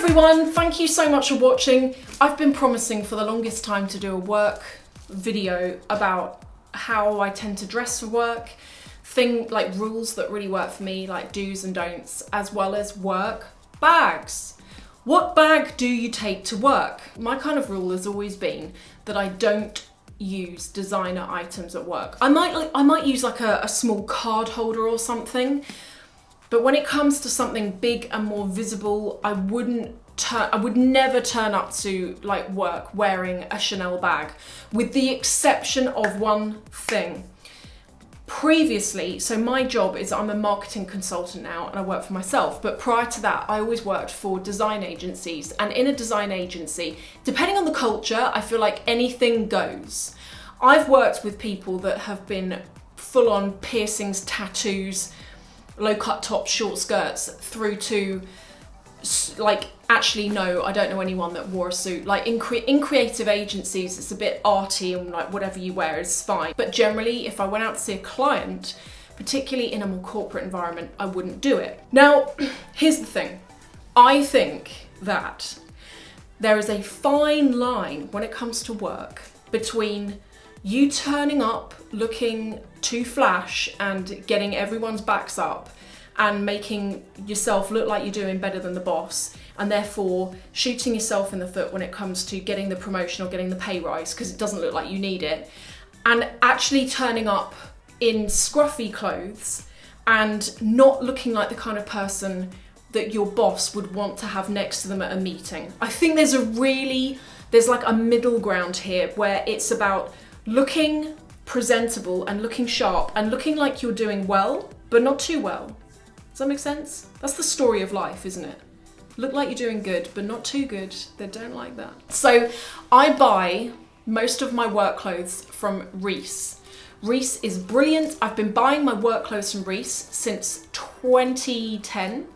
everyone, thank you so much for watching. I've been promising for the longest time to do a work video about how I tend to dress for work, like rules that really work for me, like do's and don'ts, as well as work bags. What bag do you take to work? My kind of rule has always been that I don't use designer items at work. I might use like a small card holder or something, but when it comes to something big and more visible, I would never turn up to like work wearing a Chanel bag, with the exception of one thing. Previously, so my job is I'm a marketing consultant now and I work for myself, but prior to that I always worked for design agencies, and in a design agency, depending on the culture, I feel like anything goes. I've worked with people that have been full-on piercings, tattoos, low-cut tops, short skirts, through to like, actually no, I don't know anyone that wore a suit. Like in creative agencies, it's a bit arty and like whatever you wear is fine. But generally, if I went out to see a client, particularly in a more corporate environment, I wouldn't do it. Now, here's the thing. I think that there is a fine line when it comes to work between you turning up looking too flash and getting everyone's backs up and making yourself look like you're doing better than the boss, and therefore shooting yourself in the foot when it comes to getting the promotion or getting the pay rise because it doesn't look like you need it, and actually turning up in scruffy clothes and not looking like the kind of person that your boss would want to have next to them at a meeting. I think there's like a middle ground here where it's about looking presentable and looking sharp and looking like you're doing well, but not too well. Does that make sense? That's the story of life, isn't it? Look like you're doing good, but not too good. They don't like that. So I buy most of my work clothes from Reiss. Reiss is brilliant. I've been buying my work clothes from Reiss since 2010.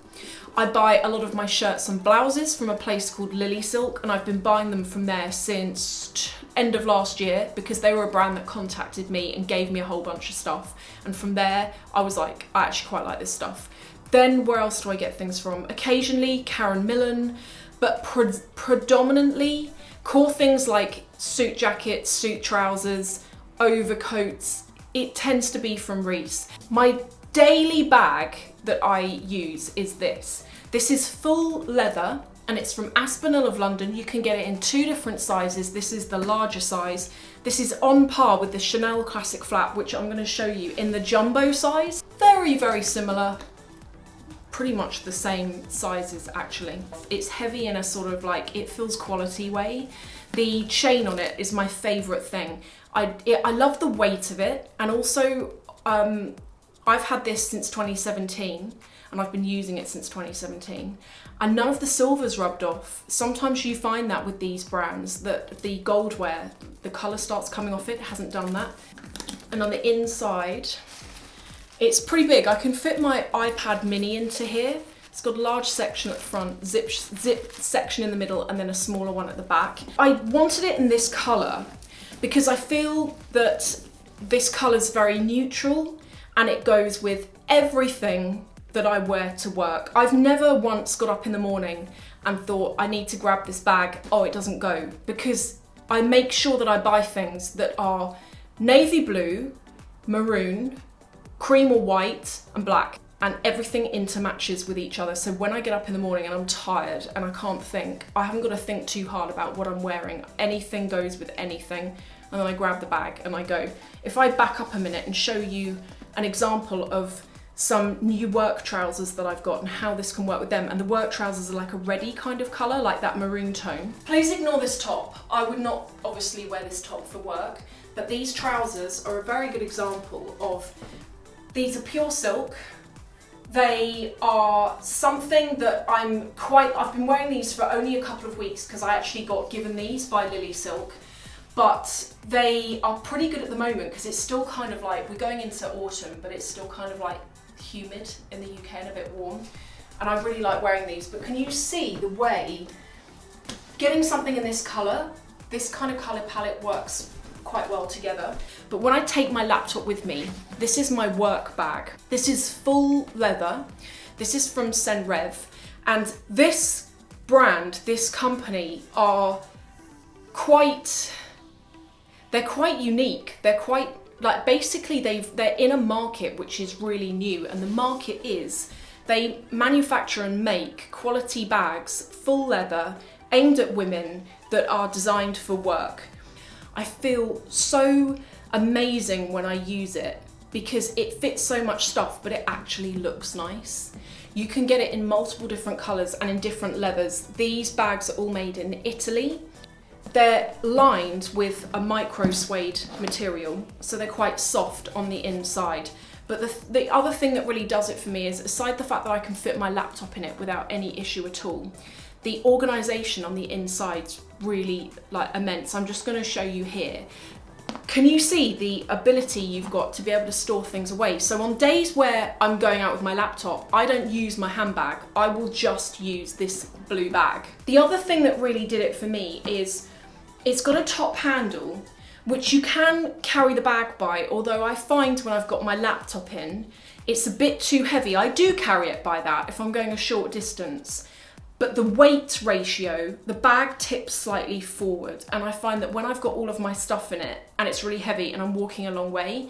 I buy a lot of my shirts and blouses from a place called Lily Silk, and I've been buying them from there since end of last year because they were a brand that contacted me and gave me a whole bunch of stuff. And from there, I was like, I actually quite like this stuff. Then where else do I get things from? Occasionally Karen Millen, but predominantly core things like suit jackets, suit trousers, overcoats. It tends to be from Reiss. My daily bag that I use is this. This is full leather and it's from ASPINAL of London. You can get it in 2 different sizes. This is the larger size. This is on par with the Chanel Classic Flap, which I'm going to show you in the jumbo size. Very, very similar. Pretty much the same sizes actually. It's heavy in a sort of like, it feels quality way. The chain on it is my favorite thing. I love the weight of it, and also I've had this since 2017 and I've been using it since 2017, and none of the silver's rubbed off. Sometimes you find that with these brands that the gold wear, the color starts coming off. It hasn't done that. And on the inside, it's pretty big. I can fit my iPad mini into here. It's got a large section at the front, zip section in the middle, and then a smaller one at the back. I wanted it in this color because I feel that this color is very neutral and it goes with everything that I wear to work. I've never once got up in the morning and thought, I need to grab this bag. Oh, it doesn't go, because I make sure that I buy things that are navy blue, maroon, cream or white, and black, and everything intermatches with each other. So when I get up in the morning and I'm tired and I can't think, I haven't got to think too hard about what I'm wearing. Anything goes with anything, and then I grab the bag and I go. If I back up a minute and show you an example of some new work trousers that I've got and how this can work with them, and the work trousers are like a reddy kind of colour, like that maroon tone. Please ignore this top. I would not obviously wear this top for work, but these trousers are a very good example of, these are pure silk. They are something that I've been wearing these for only a couple of weeks because I actually got given these by Lily Silk, but they are pretty good at the moment because it's still kind of like, we're going into autumn, but it's still kind of like humid in the UK and a bit warm, and I really like wearing these. But can you see the way getting something in this colour, this kind of colour palette works quite well together? But when I take my laptop with me, this is my work bag. This is full leather. This is from Senreve, and this brand, this company are they're quite unique. They're quite, like, basically they're in a market which is really new, and the market is they manufacture and make quality bags, full leather, aimed at women that are designed for work. I feel so amazing when I use it because it fits so much stuff, but it actually looks nice. You can get it in multiple different colours and in different leathers. These bags are all made in Italy. They're lined with a micro suede material, so they're quite soft on the inside. But the other thing that really does it for me is, aside the fact that I can fit my laptop in it without any issue at all, the organisation on the inside's really, like, immense. I'm just going to show you here. Can you see the ability you've got to be able to store things away? So on days where I'm going out with my laptop, I don't use my handbag. I will just use this blue bag. The other thing that really did it for me is it's got a top handle, which you can carry the bag by, although I find when I've got my laptop in, it's a bit too heavy. I do carry it by that if I'm going a short distance, but the weight ratio, the bag tips slightly forward, and I find that when I've got all of my stuff in it and it's really heavy and I'm walking a long way,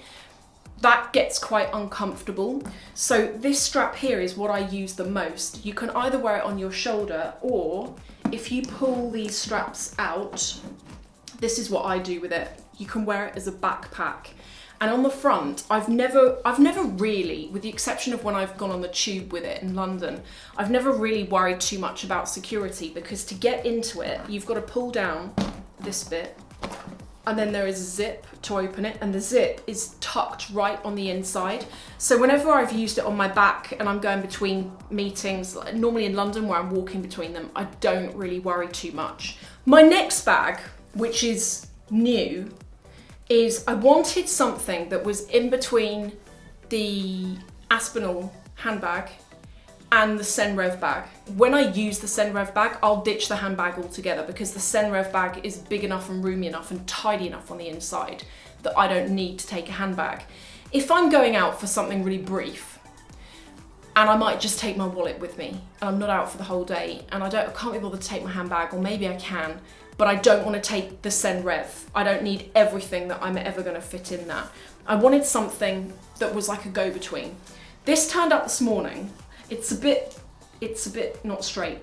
that gets quite uncomfortable. So this strap here is what I use the most. You can either wear it on your shoulder, or if you pull these straps out, this is what I do with it. You can wear it as a backpack. And on the front, I've never really, with the exception of when I've gone on the tube with it in London, I've never really worried too much about security, because to get into it, you've got to pull down this bit, and then there is a zip to open it, and the zip is tucked right on the inside. So whenever I've used it on my back and I'm going between meetings, normally in London where I'm walking between them, I don't really worry too much. My next bag, which is new, is I wanted something that was in between the ASPINAL handbag and the Senreve bag. When I use the Senreve bag, I'll ditch the handbag altogether, because the Senreve bag is big enough and roomy enough and tidy enough on the inside that I don't need to take a handbag. If I'm going out for something really brief, and I might just take my wallet with me, and I'm not out for the whole day, and I can't be bothered to take my handbag, or maybe I can, but I don't want to take the Senreve. I don't need everything that I'm ever going to fit in that. I wanted something that was like a go-between. This turned up this morning. It's a bit not straight.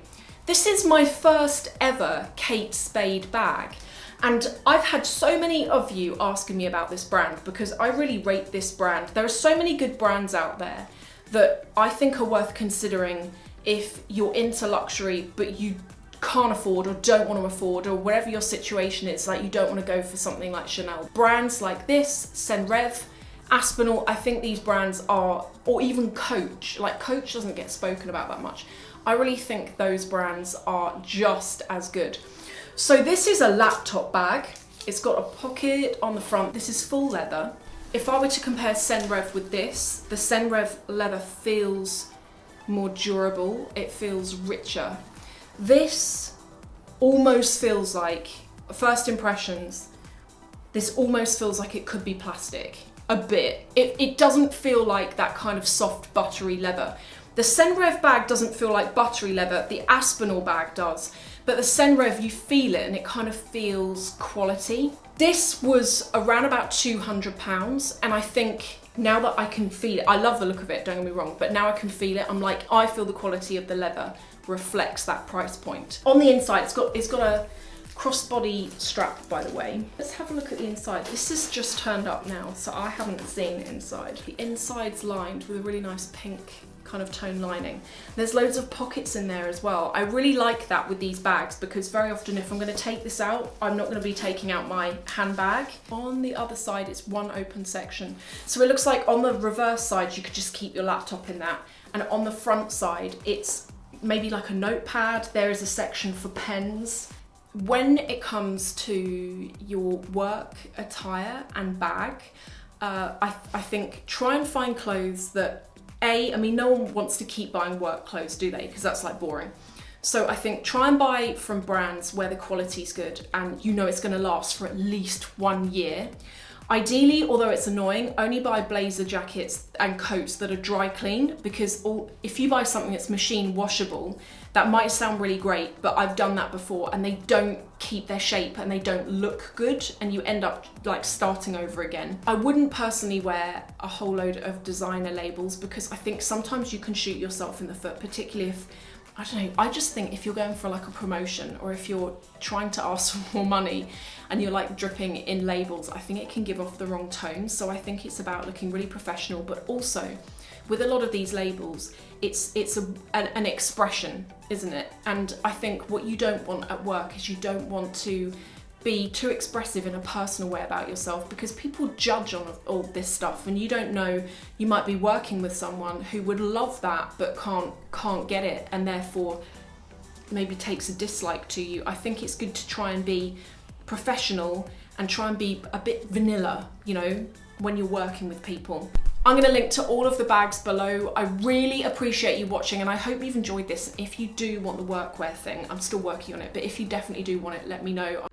This is my first ever Kate Spade bag. And I've had so many of you asking me about this brand, because I really rate this brand. There are so many good brands out there that I think are worth considering if you're into luxury, but you can't afford or don't want to afford, or whatever your situation is, like you don't want to go for something like Chanel. Brands like this, Senreve, Aspinall, I think these brands are, or even Coach, like Coach doesn't get spoken about that much. I really think those brands are just as good. So this is a laptop bag. It's got a pocket on the front. This is full leather. If I were to compare Senreve with this, the Senreve leather feels more durable. It feels richer. This almost feels like, first impressions, this almost feels like it could be plastic. A bit. It doesn't feel like that kind of soft, buttery leather. The Senreve bag doesn't feel like buttery leather. The Aspinall bag does. But the Senreve, you feel it, and it kind of feels quality. This was around about £200, and I think now that I can feel it, I love the look of it, don't get me wrong, but now I can feel it, I'm like, I feel the quality of the leather reflects that price point. On the inside, it's got a crossbody strap, by the way. Let's have a look at the inside. This is just turned up now, so I haven't seen the inside. The inside's lined with a really nice pink kind of tone lining. There's loads of pockets in there as well. I really like that with these bags, because very often if I'm going to take this out, I'm not going to be taking out my handbag. On the other side, it's one open section. So it looks like on the reverse side, you could just keep your laptop in that. And on the front side, it's maybe like a notepad. There is a section for pens. When it comes to your work attire and bag, I think try and find clothes that, I mean, no one wants to keep buying work clothes, do they? Because that's like boring. So I think try and buy from brands where the quality's good and you know it's going to last for at least 1 year. Ideally, although it's annoying, only buy blazer jackets and coats that are dry cleaned, because if you buy something that's machine washable, that might sound really great, but I've done that before and they don't keep their shape and they don't look good and you end up like starting over again. I wouldn't personally wear a whole load of designer labels because I think sometimes you can shoot yourself in the foot, particularly if, I don't know, I just think if you're going for like a promotion or if you're trying to ask for more money and you're like dripping in labels, I think it can give off the wrong tone. So I think it's about looking really professional, but also with a lot of these labels, it's an expression, isn't it? And I think what you don't want at work is you don't want to be too expressive in a personal way about yourself, because people judge on all this stuff and you don't know, you might be working with someone who would love that but can't get it and therefore maybe takes a dislike to you. I think it's good to try and be professional and try and be a bit vanilla, you know, when you're working with people. I'm going to link to all of the bags below. I really appreciate you watching and I hope you've enjoyed this. If you do want the workwear thing, I'm still working on it, but if you definitely do want it, let me know.